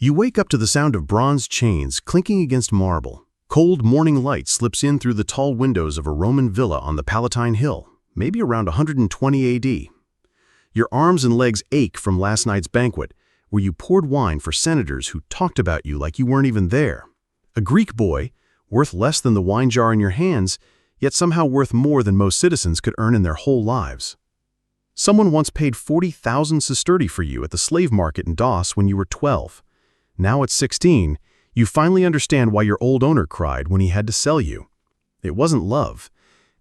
You wake up to the sound of bronze chains clinking against marble. Cold morning light slips in through the tall windows of a Roman villa on the Palatine Hill, maybe around 120 AD. Your arms and legs ache from last night's banquet, where you poured wine for senators who talked about you like you weren't even there. A Greek boy, worth less than the wine jar in your hands, yet somehow worth more than most citizens could earn in their whole lives. Someone once paid 40,000 sestertii for you at the slave market in Dos when you were 12. Now at 16, you finally understand why your old owner cried when he had to sell you. It wasn't love.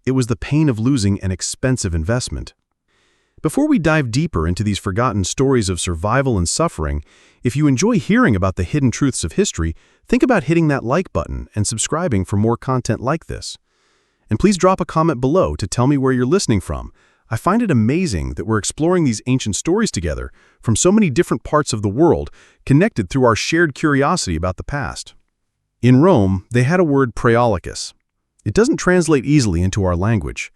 It was the pain of losing an expensive investment. Before we dive deeper into these forgotten stories of survival and suffering, if you enjoy hearing about the hidden truths of history, think about hitting that like button and subscribing for more content like this. And please drop a comment below to tell me where you're listening from. I find it amazing that we're exploring these ancient stories together from so many different parts of the world, connected through our shared curiosity about the past. In Rome, they had a word praeolicus. It doesn't translate easily into our language.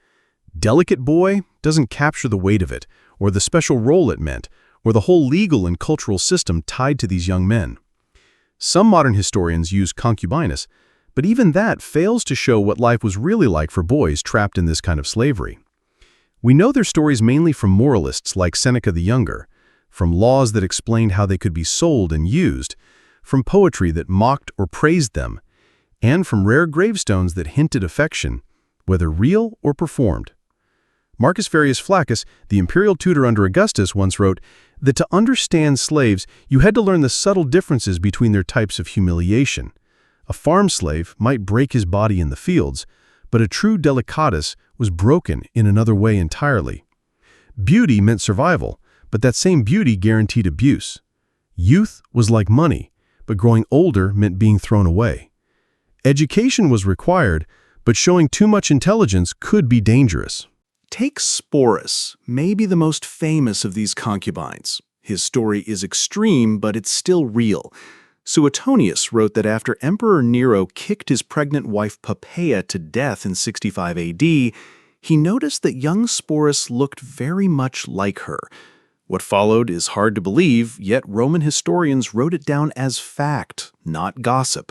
Delicate boy doesn't capture the weight of it, or the special role it meant, or the whole legal and cultural system tied to these young men. Some modern historians use concubines, but even that fails to show what life was really like for boys trapped in this kind of slavery. We know their stories mainly from moralists like Seneca the Younger, from laws that explained how they could be sold and used, from poetry that mocked or praised them, and from rare gravestones that hinted affection, whether real or performed. Marcus Furius Flaccus, the imperial tutor under Augustus, once wrote that to understand slaves, you had to learn the subtle differences between their types of humiliation. A farm slave might break his body in the fields, but a true delicatus was broken in another way entirely. Beauty meant survival, but that same beauty guaranteed abuse. Youth was like money, but growing older meant being thrown away. Education was required, but showing too much intelligence could be dangerous. Take Sporus, maybe the most famous of these concubines. His story is extreme, but it's still real. Suetonius wrote that after Emperor Nero kicked his pregnant wife Poppaea to death in 65 AD, he noticed that young Sporus looked very much like her. What followed is hard to believe, yet Roman historians wrote it down as fact, not gossip.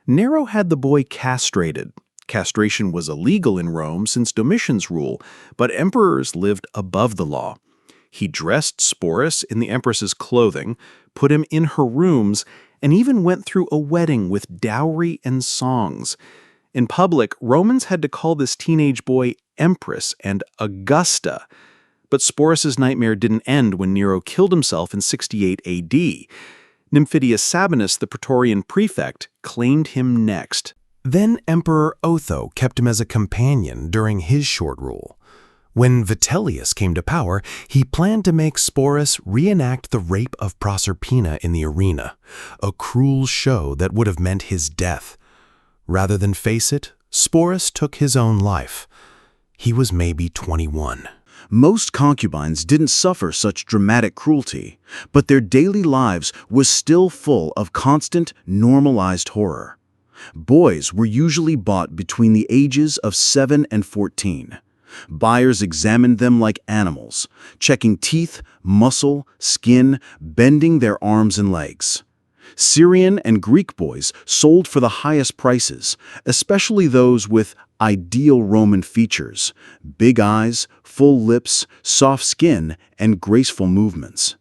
Nero had the boy castrated. Castration was illegal in Rome since Domitian's rule, but emperors lived above the law. He dressed Sporus in the empress's clothing, put him in her rooms, and even went through a wedding with dowry and songs. In public, Romans had to call this teenage boy Empress and Augusta. But Sporus's nightmare didn't end when Nero killed himself in 68 AD. Nymphidius Sabinus, the Praetorian prefect, claimed him next. Then Emperor Otho kept him as a companion during his short rule. When Vitellius came to power, he planned to make Sporus reenact the rape of Proserpina in the arena, a cruel show that would have meant his death. Rather than face it, Sporus took his own life. He was maybe 21. Most concubines didn't suffer such dramatic cruelty, but their daily lives was still full of constant, normalized horror. Boys were usually bought between the ages of 7 and 14. Buyers examined them like animals, checking teeth, muscle, skin, bending their arms and legs. Syrian and Greek boys sold for the highest prices, especially those with ideal Roman features: big eyes, full lips, soft skin, and graceful movements.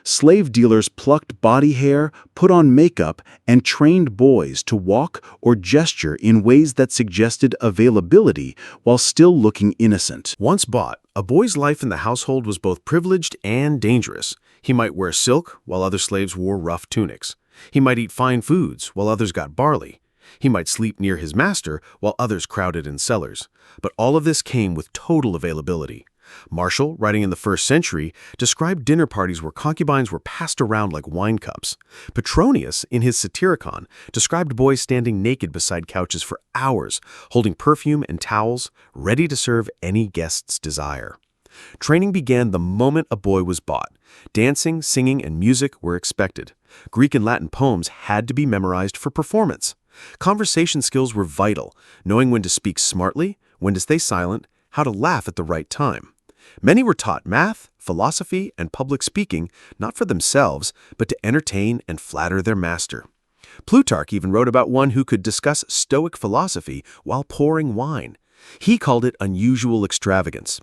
Slave dealers plucked body hair, put on makeup, and trained boys to walk or gesture in ways that suggested availability while still looking innocent. Once bought, a boy's life in the household was both privileged and dangerous. He might wear silk, while other slaves wore rough tunics. He might eat fine foods, while others got barley. He might sleep near his master, while others crowded in cellars. But all of this came with total availability. Martial, writing in the 1st century, described dinner parties where concubines were passed around like wine cups. Petronius, in his Satyricon, described boys standing naked beside couches for hours, holding perfume and towels, ready to serve any guest's desire. Training began the moment a boy was bought. Dancing, singing, and music were expected. Greek and Latin poems had to be memorized for performance. Conversation skills were vital, knowing when to speak smartly, when to stay silent, how to laugh at the right time. Many were taught math, philosophy, and public speaking, not for themselves, but to entertain and flatter their master. Plutarch even wrote about one who could discuss Stoic philosophy while pouring wine. He called it unusual extravagance.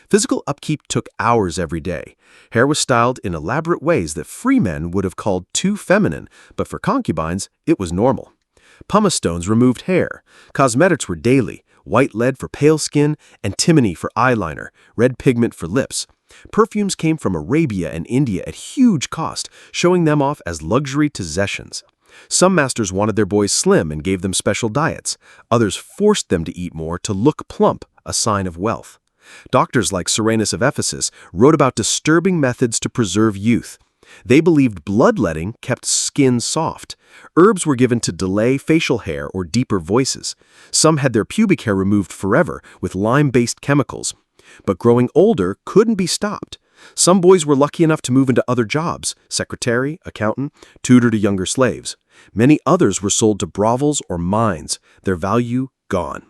Physical upkeep took hours every day. Hair was styled in elaborate ways that free men would have called too feminine, but for concubines, it was normal. Pumice stones removed hair. Cosmetics were daily: white lead for pale skin, antimony for eyeliner, red pigment for lips. Perfumes came from Arabia and India at huge cost, showing them off as luxury possessions. Some masters wanted their boys slim and gave them special diets. Others forced them to eat more to look plump, a sign of wealth. Doctors like Cyrenus of Ephesus wrote about disturbing methods to preserve youth. They believed bloodletting kept skin soft. Herbs were given to delay facial hair or deeper voices. Some had their pubic hair removed forever with lime-based chemicals. But growing older couldn't be stopped. Some boys were lucky enough to move into other jobs: secretary, accountant, tutor to younger slaves. Many others were sold to brothels or mines, their value gone.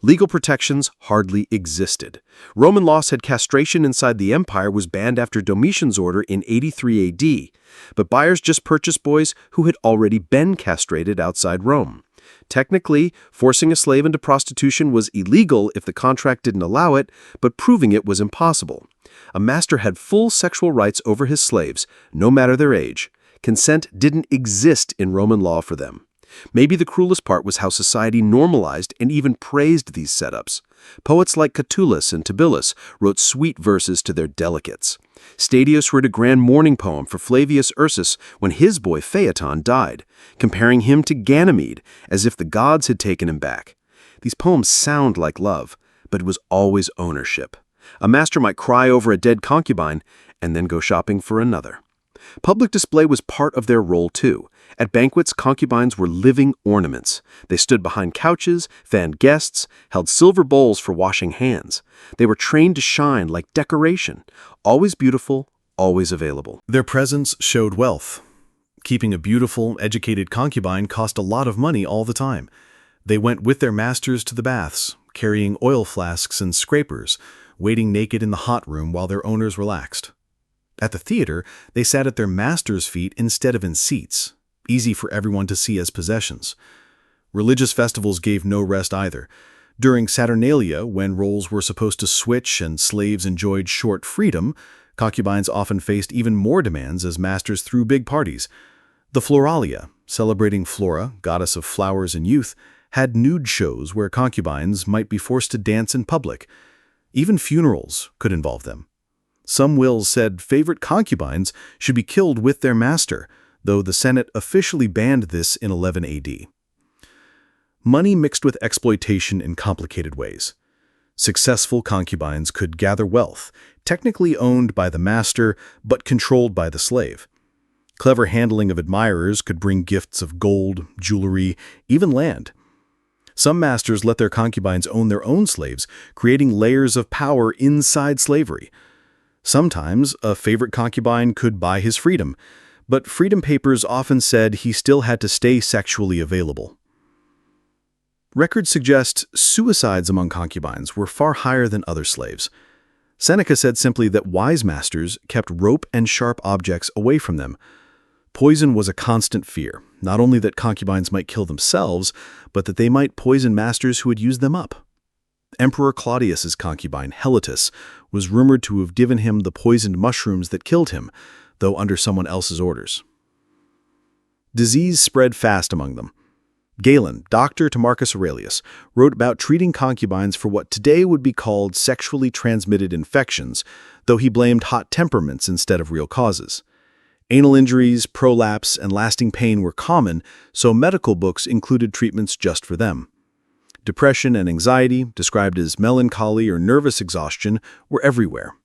Legal protections hardly existed. Roman law said castration inside the empire was banned after Domitian's order in 83 AD, but buyers just purchased boys who had already been castrated outside Rome. Technically, forcing a slave into prostitution was illegal if the contract didn't allow it, but proving it was impossible. A master had full sexual rights over his slaves, no matter their age. Consent didn't exist in Roman law for them. Maybe the cruelest part was how society normalized and even praised these setups. Poets like Catullus and Tibullus wrote sweet verses to their delicates. Statius wrote a grand mourning poem for Flavius Ursus when his boy Phaeton died, comparing him to Ganymede, as if the gods had taken him back. These poems sound like love, but it was always ownership. A master might cry over a dead concubine and then go shopping for another. Public display was part of their role too. At banquets, concubines were living ornaments. They stood behind couches, fanned guests, held silver bowls for washing hands. They were trained to shine like decoration, always beautiful, always available. Their presence showed wealth. Keeping a beautiful, educated concubine cost a lot of money all the time. They went with their masters to the baths, carrying oil flasks and scrapers, waiting naked in the hot room while their owners relaxed. At the theater, they sat at their master's feet instead of in seats, easy for everyone to see as possessions. Religious festivals gave no rest either. During Saturnalia, when roles were supposed to switch and slaves enjoyed short freedom, concubines often faced even more demands as masters threw big parties. The Floralia, celebrating Flora, goddess of flowers and youth, had nude shows where concubines might be forced to dance in public. Even funerals could involve them. Some wills said favorite concubines should be killed with their master, though the Senate officially banned this in 11 AD. Money mixed with exploitation in complicated ways. Successful concubines could gather wealth, technically owned by the master but controlled by the slave. Clever handling of admirers could bring gifts of gold, jewelry, even land. Some masters let their concubines own their own slaves, creating layers of power inside slavery. Sometimes, a favorite concubine could buy his freedom, but freedom papers often said he still had to stay sexually available. Records suggest suicides among concubines were far higher than other slaves. Seneca said simply that wise masters kept rope and sharp objects away from them. Poison was a constant fear, not only that concubines might kill themselves, but that they might poison masters who had used them up. Emperor Claudius's concubine, Helotus, was rumored to have given him the poisoned mushrooms that killed him, though under someone else's orders. Disease spread fast among them. Galen, doctor to Marcus Aurelius, wrote about treating concubines for what today would be called sexually transmitted infections, though he blamed hot temperaments instead of real causes. Anal injuries, prolapse, and lasting pain were common, so medical books included treatments just for them. Depression and anxiety, described as melancholy or nervous exhaustion, were everywhere.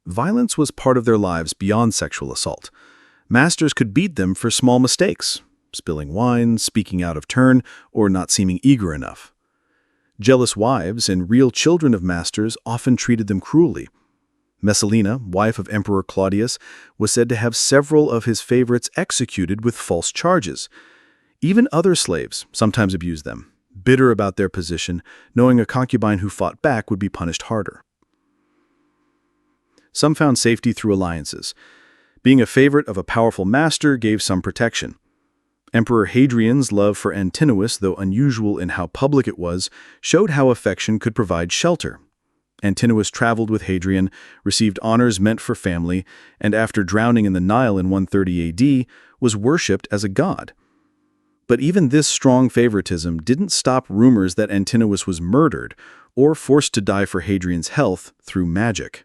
Violence was part of their lives beyond sexual assault. Masters could beat them for small mistakes, spilling wine, speaking out of turn, or not seeming eager enough. Jealous wives and real children of masters often treated them cruelly. Messalina, wife of Emperor Claudius, was said to have several of his favorites executed with false charges. Even other slaves sometimes abused them, bitter about their position, knowing a concubine who fought back would be punished harder. Some found safety through alliances. Being a favorite of a powerful master gave some protection. Emperor Hadrian's love for Antinous, though unusual in how public it was, showed how affection could provide shelter. Antinous traveled with Hadrian, received honors meant for family, and after drowning in the Nile in 130 AD, was worshipped as a god. But even this strong favoritism didn't stop rumors that Antinous was murdered or forced to die for Hadrian's health through magic.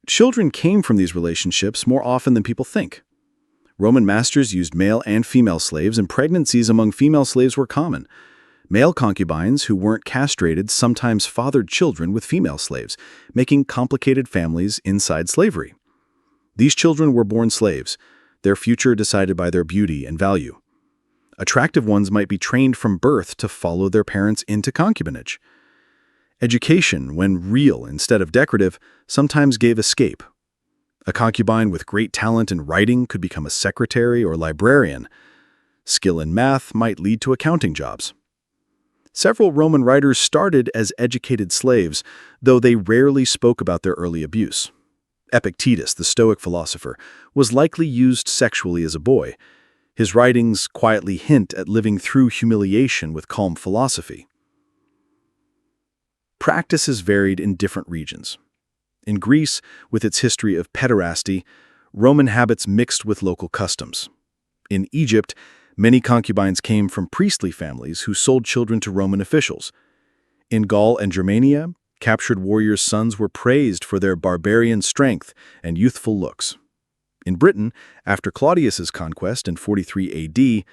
Children came from these relationships more often than people think. Roman masters used male and female slaves, and pregnancies among female slaves were common. Male concubines who weren't castrated sometimes fathered children with female slaves, making complicated families inside slavery. These children were born slaves, their future decided by their beauty and value. Attractive ones might be trained from birth to follow their parents into concubinage. Education, when real instead of decorative, sometimes gave escape. A concubine with great talent in writing could become a secretary or librarian. Skill in math might lead to accounting jobs. Several Roman writers started as educated slaves, though they rarely spoke about their early abuse. Epictetus, the Stoic philosopher, was likely used sexually as a boy. His writings quietly hint at living through humiliation with calm philosophy. Practices varied in different regions. In Greece, with its history of pederasty, Roman habits mixed with local customs. In Egypt, many concubines came from priestly families who sold children to Roman officials. In Gaul and Germania, captured warriors' sons were praised for their barbarian strength and youthful looks. In Britain, after Claudius's conquest in 43 AD,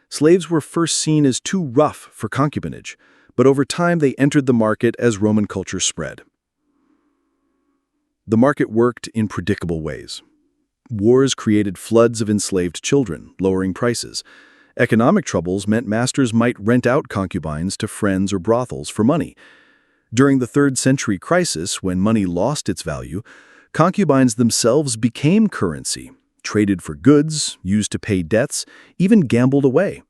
slaves were first seen as too rough for concubinage, but over time they entered the market as Roman culture spread. The market worked in predictable ways. Wars created floods of enslaved children, lowering prices. Economic troubles meant masters might rent out concubines to friends or brothels for money. During the 3rd century crisis, when money lost its value, concubines themselves became currency, traded for goods, used to pay debts, even gambled away.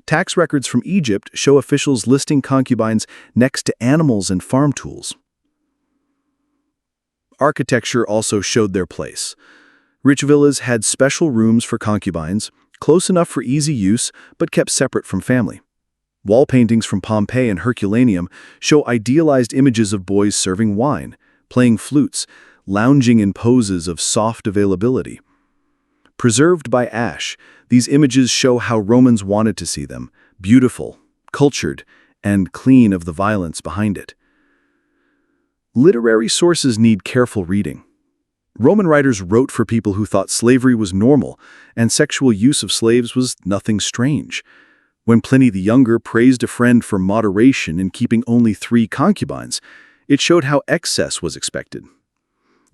Tax records from Egypt show officials listing concubines next to animals and farm tools. Architecture also showed their place. Rich villas had special rooms for concubines, close enough for easy use, but kept separate from family. Wall paintings from Pompeii and Herculaneum show idealized images of boys serving wine, playing flutes, lounging in poses of soft availability. Preserved by ash, these images show how Romans wanted to see them, beautiful, cultured, and clean of the violence behind it. Literary sources need careful reading. Roman writers wrote for people who thought slavery was normal, and sexual use of slaves was nothing strange. When Pliny the Younger praised a friend for moderation in keeping only 3 concubines, it showed how excess was expected.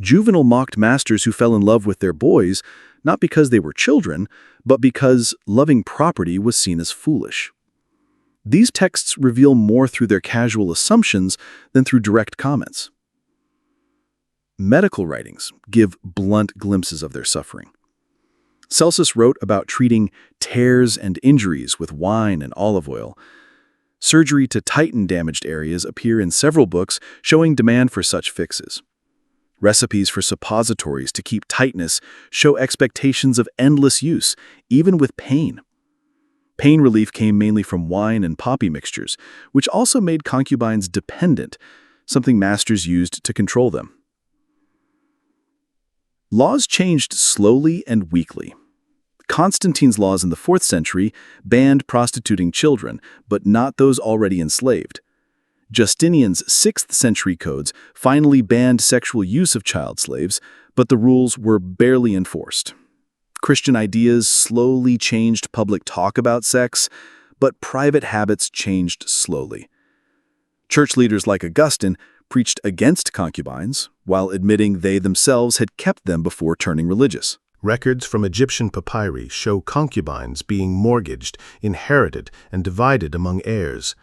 Juvenal mocked masters who fell in love with their boys, not because they were children, but because loving property was seen as foolish. These texts reveal more through their casual assumptions than through direct comments. Medical writings give blunt glimpses of their suffering. Celsus wrote about treating tears and injuries with wine and olive oil. Surgery to tighten damaged areas appear in several books showing demand for such fixes. Recipes for suppositories to keep tightness show expectations of endless use, even with pain. Pain relief came mainly from wine and poppy mixtures, which also made concubines dependent, something masters used to control them. Laws changed slowly and weakly. Constantine's laws in the 4th century banned prostituting children, but not those already enslaved. Justinian's 6th century codes finally banned sexual use of child slaves, but the rules were barely enforced. Christian ideas slowly changed public talk about sex, but private habits changed slowly. Church leaders like Augustine preached against concubines, while admitting they themselves had kept them before turning religious. Records from Egyptian papyri show concubines being mortgaged, inherited, and divided among heirs.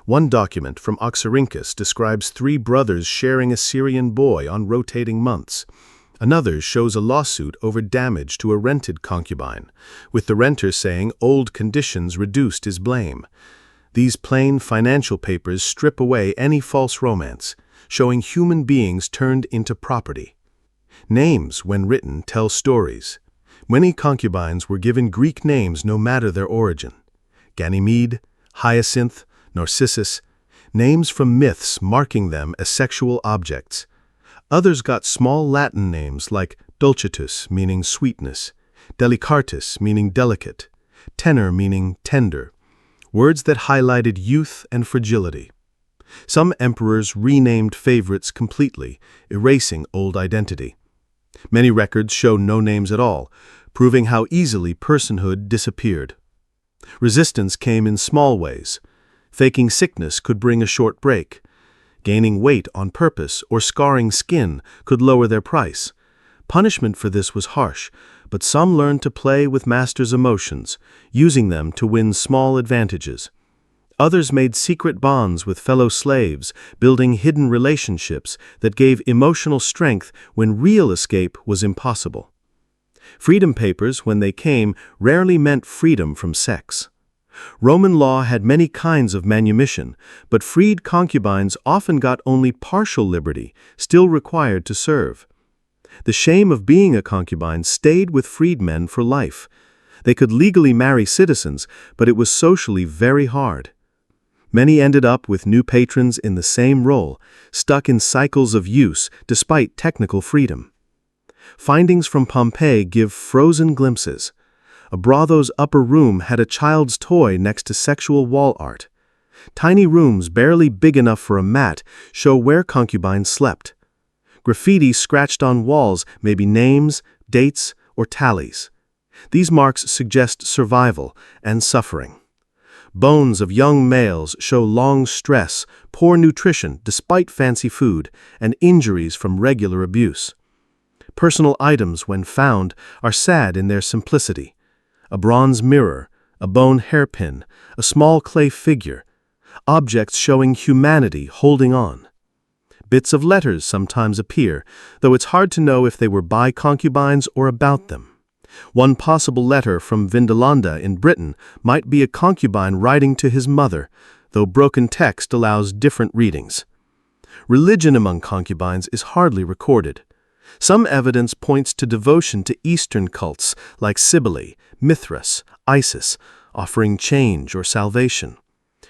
One document from Oxyrhynchus describes 3 brothers sharing a Syrian boy on rotating months. Another shows a lawsuit over damage to a rented concubine, with the renter saying old conditions reduced his blame. These plain financial papers strip away any false romance, showing human beings turned into property. Names, when written, tell stories. Many concubines were given Greek names no matter their origin. Ganymede, Hyacinth, Narcissus, names from myths marking them as sexual objects. Others got small Latin names like Dulcitus, meaning sweetness, Delicatus, meaning delicate, Tenor, meaning tender, words that highlighted youth and fragility. Some emperors renamed favorites completely, erasing old identity. Many records show no names at all, proving how easily personhood disappeared. Resistance came in small ways. Faking sickness could bring a short break. Gaining weight on purpose or scarring skin could lower their price. Punishment for this was harsh, but some learned to play with masters' emotions, using them to win small advantages. Others made secret bonds with fellow slaves, building hidden relationships that gave emotional strength when real escape was impossible. Freedom papers, when they came, rarely meant freedom from sex. Roman law had many kinds of manumission, but freed concubines often got only partial liberty, still required to serve. The shame of being a concubine stayed with freedmen for life. They could legally marry citizens, but it was socially very hard. Many ended up with new patrons in the same role, stuck in cycles of use despite technical freedom. Findings from Pompeii give frozen glimpses. A brotho's upper room had a child's toy next to sexual wall art. Tiny rooms barely big enough for a mat show where concubines slept. Graffiti scratched on walls may be names, dates, or tallies. These marks suggest survival and suffering. Bones of young males show long stress, poor nutrition despite fancy food, and injuries from regular abuse. Personal items, when found, are sad in their simplicity. A bronze mirror, a bone hairpin, a small clay figure, objects showing humanity holding on. Bits of letters sometimes appear, though it's hard to know if they were by concubines or about them. One possible letter from Vindolanda in Britain might be a concubine writing to his mother, though broken text allows different readings. Religion among concubines is hardly recorded. Some evidence points to devotion to Eastern cults like Cybele, Mithras, Isis, offering change or salvation.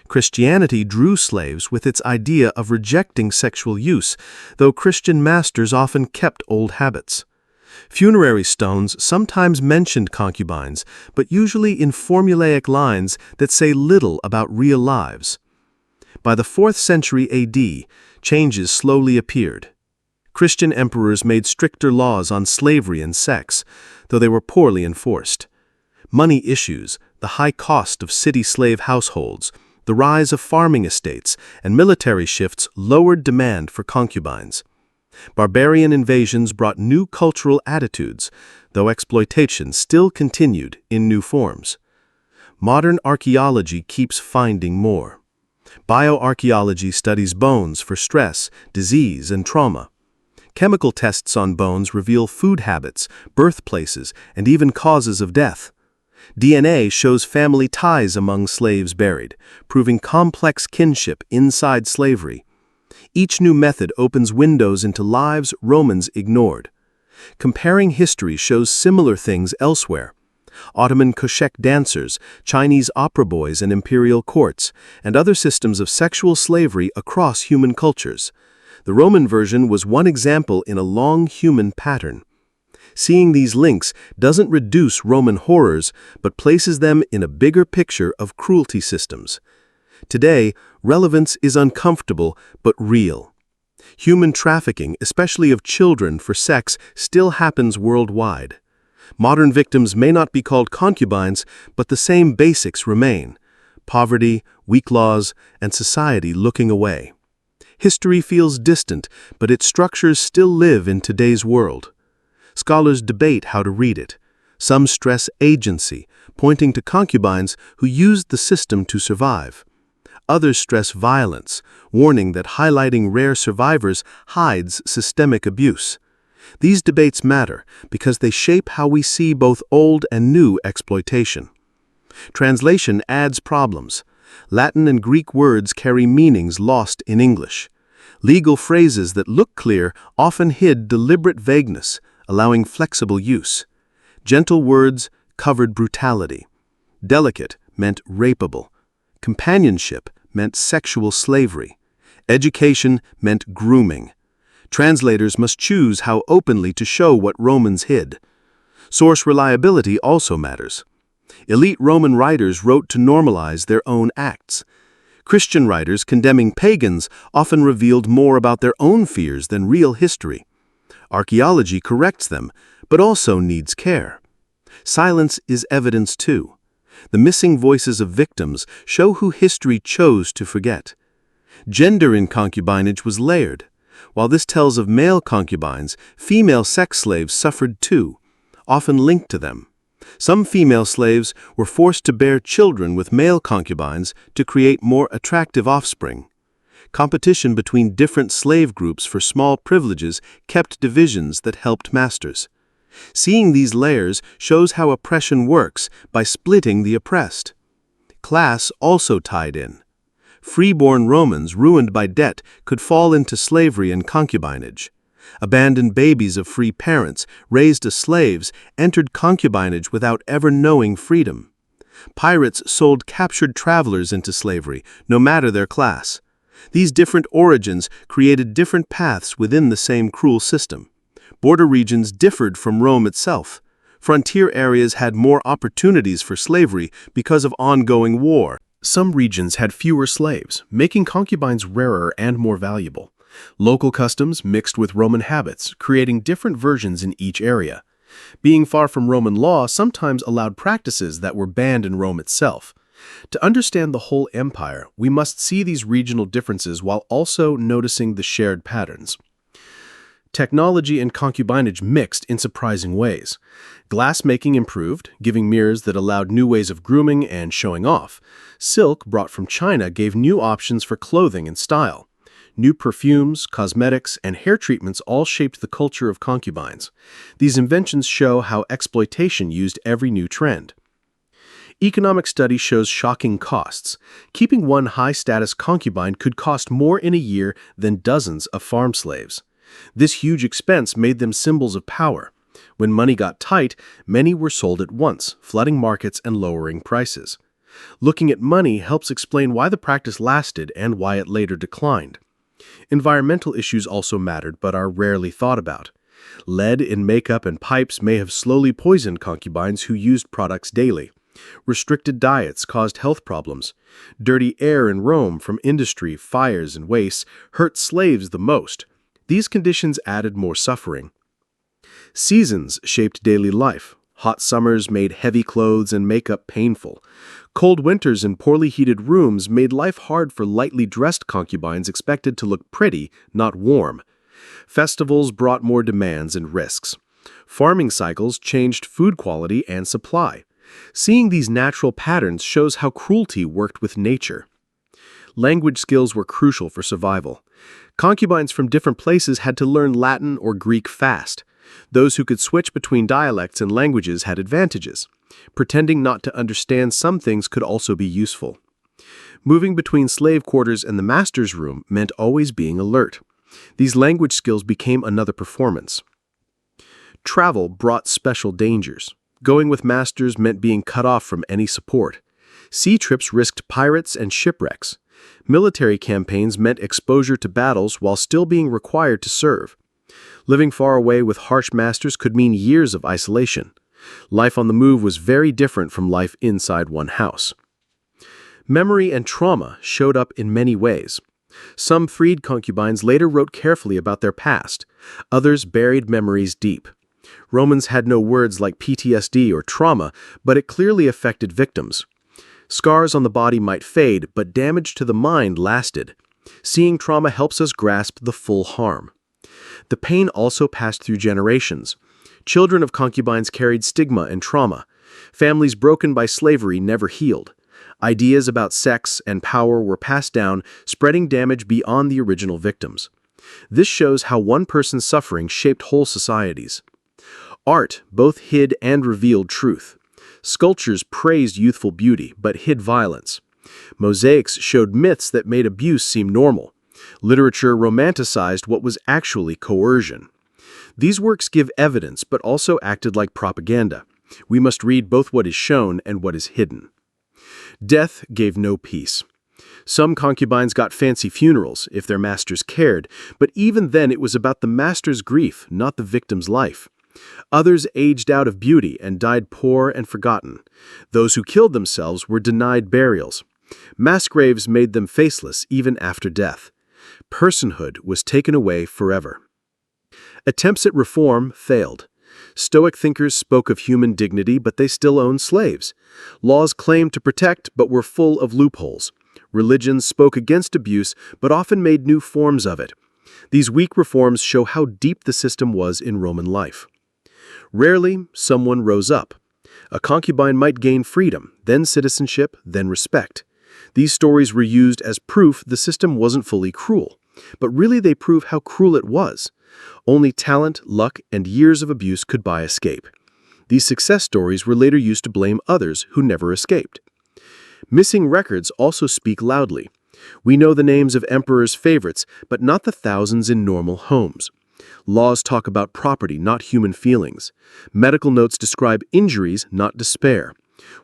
Christianity drew slaves with its idea of rejecting sexual use, though Christian masters often kept old habits. Funerary stones sometimes mentioned concubines, but usually in formulaic lines that say little about real lives. By the 4th century AD, changes slowly appeared. Christian emperors made stricter laws on slavery and sex, though they were poorly enforced. Money issues, the high cost of city slave households, the rise of farming estates, and military shifts lowered demand for concubines. Barbarian invasions brought new cultural attitudes, though exploitation still continued in new forms. Modern archaeology keeps finding more. Bioarchaeology studies bones for stress, disease, and trauma. Chemical tests on bones reveal food habits, birthplaces, and even causes of death. DNA shows family ties among slaves buried, proving complex kinship inside slavery. Each new method opens windows into lives Romans ignored. Comparing history shows similar things elsewhere. Ottoman Koshek dancers, Chinese opera boys in imperial courts, and other systems of sexual slavery across human cultures. The Roman version was one example in a long human pattern. Seeing these links doesn't reduce Roman horrors, but places them in a bigger picture of cruelty systems. Today, relevance is uncomfortable but real. Human trafficking, especially of children for sex, still happens worldwide. Modern victims may not be called concubines, but the same basics remain: poverty, weak laws, and society looking away. History feels distant, but its structures still live in today's world. Scholars debate how to read it. Some stress agency, pointing to concubines who used the system to survive. Others stress violence, warning that highlighting rare survivors hides systemic abuse. These debates matter because they shape how we see both old and new exploitation. Translation adds problems. Latin and Greek words carry meanings lost in English. Legal phrases that look clear often hid deliberate vagueness, allowing flexible use. Gentle words covered brutality. Delicate meant rapeable. Companionship meant sexual slavery. Education meant grooming. Translators must choose how openly to show what Romans hid. Source reliability also matters. Elite Roman writers wrote to normalize their own acts. Christian writers condemning pagans often revealed more about their own fears than real history. Archaeology corrects them, but also needs care. Silence is evidence too. The missing voices of victims show who history chose to forget. Gender in concubinage was layered. While this tells of male concubines, female sex slaves suffered too, often linked to them. Some female slaves were forced to bear children with male concubines to create more attractive offspring. Competition between different slave groups for small privileges kept divisions that helped masters. Seeing these layers shows how oppression works by splitting the oppressed. Class also tied in. Freeborn Romans ruined by debt could fall into slavery and concubinage. Abandoned babies of free parents, raised as slaves, entered concubinage without ever knowing freedom. Pirates sold captured travelers into slavery, no matter their class. These different origins created different paths within the same cruel system. Border regions differed from Rome itself. Frontier areas had more opportunities for slavery because of ongoing war. Some regions had fewer slaves, making concubines rarer and more valuable. Local customs mixed with Roman habits, creating different versions in each area. Being far from Roman law sometimes allowed practices that were banned in Rome itself. To understand the whole empire, we must see these regional differences while also noticing the shared patterns. Technology and concubinage mixed in surprising ways. Glassmaking improved, giving mirrors that allowed new ways of grooming and showing off. Silk brought from China gave new options for clothing and style. New perfumes, cosmetics, and hair treatments all shaped the culture of concubines. These inventions show how exploitation used every new trend. Economic study shows shocking costs. Keeping one high-status concubine could cost more in a year than dozens of farm slaves. This huge expense made them symbols of power. When money got tight, many were sold at once, flooding markets and lowering prices. Looking at money helps explain why the practice lasted and why it later declined. Environmental issues also mattered but are rarely thought about. Lead in makeup and pipes may have slowly poisoned concubines who used products daily. Restricted diets caused health problems. Dirty air in Rome from industry, fires, and wastes hurt slaves the most. These conditions added more suffering. Seasons shaped daily life. Hot summers made heavy clothes and makeup painful. Cold winters in poorly heated rooms made life hard for lightly dressed concubines expected to look pretty, not warm. Festivals brought more demands and risks. Farming cycles changed food quality and supply. Seeing these natural patterns shows how cruelty worked with nature. Language skills were crucial for survival. Concubines from different places had to learn Latin or Greek fast. Those who could switch between dialects and languages had advantages. Pretending not to understand some things could also be useful. Moving between slave quarters and the master's room meant always being alert. These language skills became another performance. Travel brought special dangers. Going with masters meant being cut off from any support. Sea trips risked pirates and shipwrecks. Military campaigns meant exposure to battles while still being required to serve. Living far away with harsh masters could mean years of isolation. Life on the move was very different from life inside one house. Memory and trauma showed up in many ways. Some freed concubines later wrote carefully about their past. Others buried memories deep. Romans had no words like PTSD or trauma, but it clearly affected victims. Scars on the body might fade, but damage to the mind lasted. Seeing trauma helps us grasp the full harm. The pain also passed through generations. Children of concubines carried stigma and trauma. Families broken by slavery never healed. Ideas about sex and power were passed down, spreading damage beyond the original victims. This shows how one person's suffering shaped whole societies. Art both hid and revealed truth. Sculptures praised youthful beauty but hid violence. Mosaics showed myths that made abuse seem normal. Literature romanticized what was actually coercion. These works give evidence but also acted like propaganda. We must read both what is shown and what is hidden. Death gave no peace. Some concubines got fancy funerals, if their masters cared, but even then it was about the master's grief, not the victim's life. Others aged out of beauty and died poor and forgotten. Those who killed themselves were denied burials. Mass graves made them faceless even after death. Personhood was taken away forever. Attempts at reform failed. Stoic thinkers spoke of human dignity, but they still owned slaves. Laws claimed to protect, but were full of loopholes. Religions spoke against abuse, but often made new forms of it. These weak reforms show how deep the system was in Roman life. Rarely, someone rose up. A concubine might gain freedom, then citizenship, then respect. These stories were used as proof the system wasn't fully cruel, but really they prove how cruel it was. Only talent, luck, and years of abuse could buy escape. These success stories were later used to blame others who never escaped. Missing records also speak loudly. We know the names of emperors' favorites, but not the thousands in normal homes. Laws talk about property, not human feelings. Medical notes describe injuries, not despair.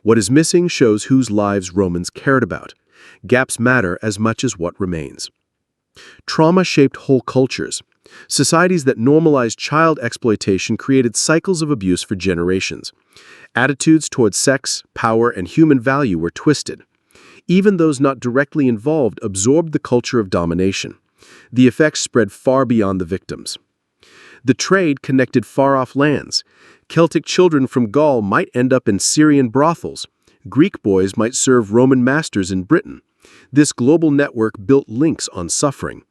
What is missing shows whose lives Romans cared about. Gaps matter as much as what remains. Trauma shaped whole cultures. Societies that normalized child exploitation created cycles of abuse for generations. Attitudes towards sex, power, and human value were twisted. Even those not directly involved absorbed the culture of domination. The effects spread far beyond the victims. The trade connected far-off lands. Celtic children from Gaul might end up in Syrian brothels. Greek boys might serve Roman masters in Britain. This global network built links on suffering.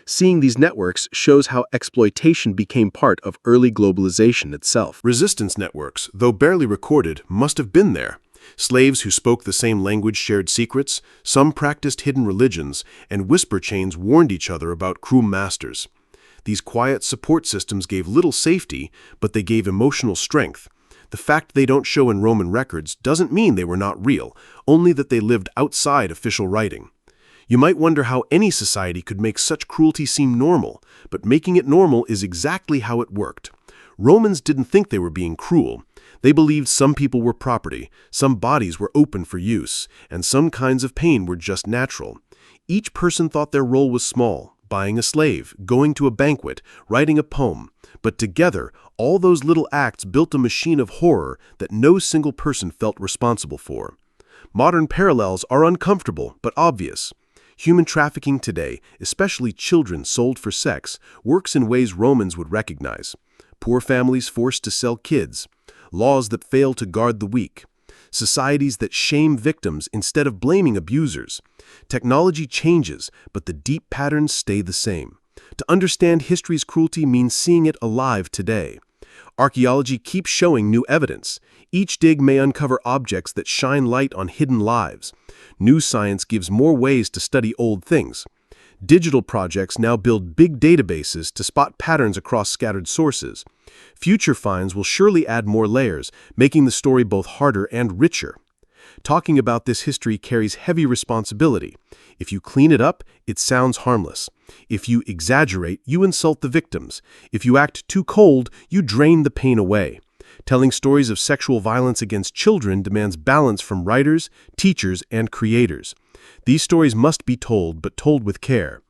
Seeing these networks shows how exploitation became part of early globalization itself. Resistance networks, though barely recorded, must have been there. Slaves who spoke the same language shared secrets, some practiced hidden religions, and whisper chains warned each other about cruel masters. These quiet support systems gave little safety, but they gave emotional strength. The fact they don't show in Roman records doesn't mean they were not real, only that they lived outside official writing. You might wonder how any society could make such cruelty seem normal, but making it normal is exactly how it worked. Romans didn't think they were being cruel. They believed some people were property, some bodies were open for use, and some kinds of pain were just natural. Each person thought their role was small, buying a slave, going to a banquet, writing a poem. But together, all those little acts built a machine of horror that no single person felt responsible for. Modern parallels are uncomfortable but obvious. Human trafficking today, especially children sold for sex, works in ways Romans would recognize. Poor families forced to sell kids. Laws that fail to guard the weak. Societies that shame victims instead of blaming abusers. Technology changes, but the deep patterns stay the same. To understand history's cruelty means seeing it alive today. Archaeology keeps showing new evidence. Each dig may uncover objects that shine light on hidden lives. New science gives more ways to study old things. Digital projects now build big databases to spot patterns across scattered sources. Future finds will surely add more layers, making the story both harder and richer. Talking about this history carries heavy responsibility. If you clean it up, it sounds harmless. If you exaggerate, you insult the victims. If you act too cold, you drain the pain away. Telling stories of sexual violence against children demands balance from writers, teachers, and creators. These stories must be told, but told with care.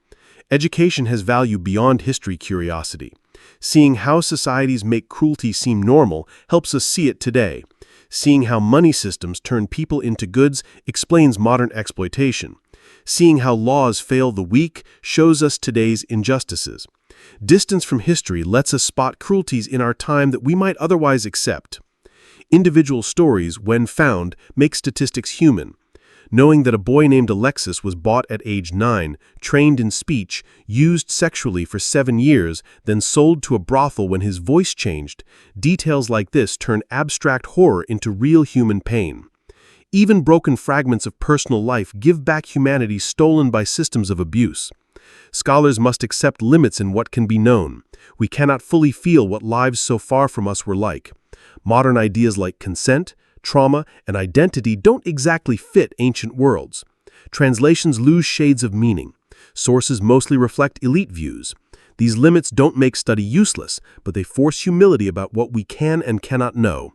Education has value beyond history curiosity. Seeing how societies make cruelty seem normal helps us see it today. Seeing how money systems turn people into goods explains modern exploitation. Seeing how laws fail the weak shows us today's injustices. Distance from history lets us spot cruelties in our time that we might otherwise accept. Individual stories, when found, make statistics human. Knowing that a boy named Alexis was bought at age 9, trained in speech, used sexually for 7 years, then sold to a brothel when his voice changed, details like this turn abstract horror into real human pain. Even broken fragments of personal life give back humanity stolen by systems of abuse. Scholars must accept limits in what can be known. We cannot fully feel what lives so far from us were like. Modern ideas like consent, trauma, and identity don't exactly fit ancient worlds. Translations lose shades of meaning. Sources mostly reflect elite views. These limits don't make study useless, but they force humility about what we can and cannot know.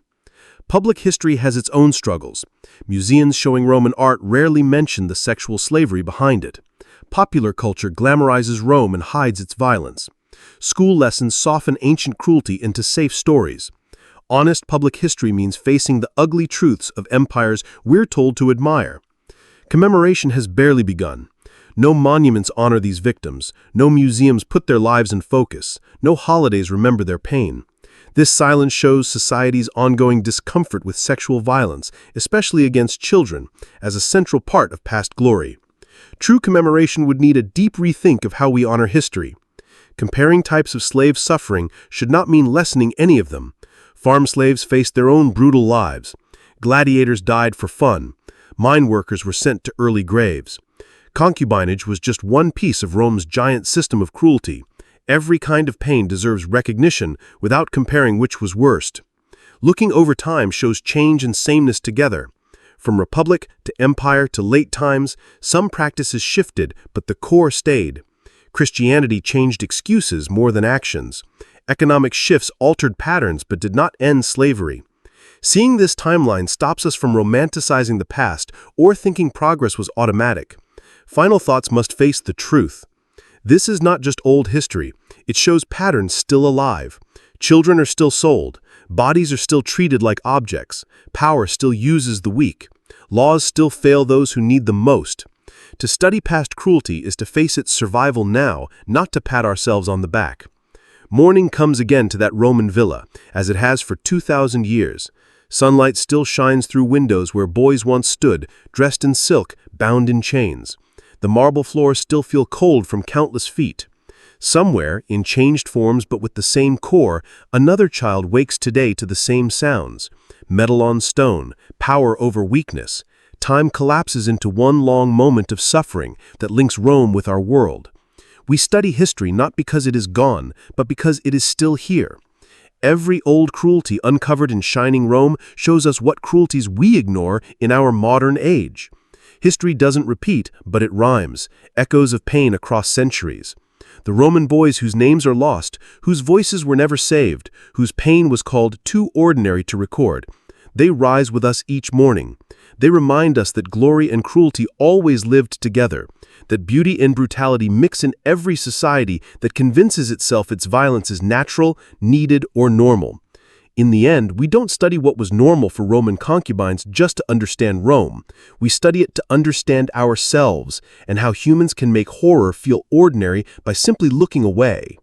Public history has its own struggles. Museums showing Roman art rarely mention the sexual slavery behind it. Popular culture glamorizes Rome and hides its violence. School lessons soften ancient cruelty into safe stories. Honest public history means facing the ugly truths of empires we're told to admire. Commemoration has barely begun. No monuments honor these victims. No museums put their lives in focus. No holidays remember their pain. This silence shows society's ongoing discomfort with sexual violence, especially against children, as a central part of past glory. True commemoration would need a deep rethink of how we honor history. Comparing types of slave suffering should not mean lessening any of them. Farm slaves faced their own brutal lives. Gladiators died for fun. Mine workers were sent to early graves. Concubinage was just one piece of Rome's giant system of cruelty. Every kind of pain deserves recognition without comparing which was worst. Looking over time shows change and sameness together. From republic to empire to late times, some practices shifted, but the core stayed. Christianity changed excuses more than actions. Economic shifts altered patterns but did not end slavery. Seeing this timeline stops us from romanticizing the past or thinking progress was automatic. Final thoughts must face the truth. This is not just old history. It shows patterns still alive. Children are still sold. Bodies are still treated like objects. Power still uses the weak. Laws still fail those who need them most. To study past cruelty is to face its survival now, not to pat ourselves on the back. Morning comes again to that Roman villa, as it has for 2,000 years. Sunlight still shines through windows where boys once stood, dressed in silk, bound in chains. The marble floors still feel cold from countless feet. Somewhere, in changed forms but with the same core, another child wakes today to the same sounds. Metal on stone, power over weakness. Time collapses into one long moment of suffering that links Rome with our world. We study history not because it is gone, but because it is still here. Every old cruelty uncovered in shining Rome shows us what cruelties we ignore in our modern age. History doesn't repeat, but it rhymes, echoes of pain across centuries. The Roman boys whose names are lost, whose voices were never saved, whose pain was called too ordinary to record, they rise with us each morning. They remind us that glory and cruelty always lived together, that beauty and brutality mix in every society that convinces itself its violence is natural, needed, or normal. In the end, we don't study what was normal for Roman concubines just to understand Rome. We study it to understand ourselves and how humans can make horror feel ordinary by simply looking away.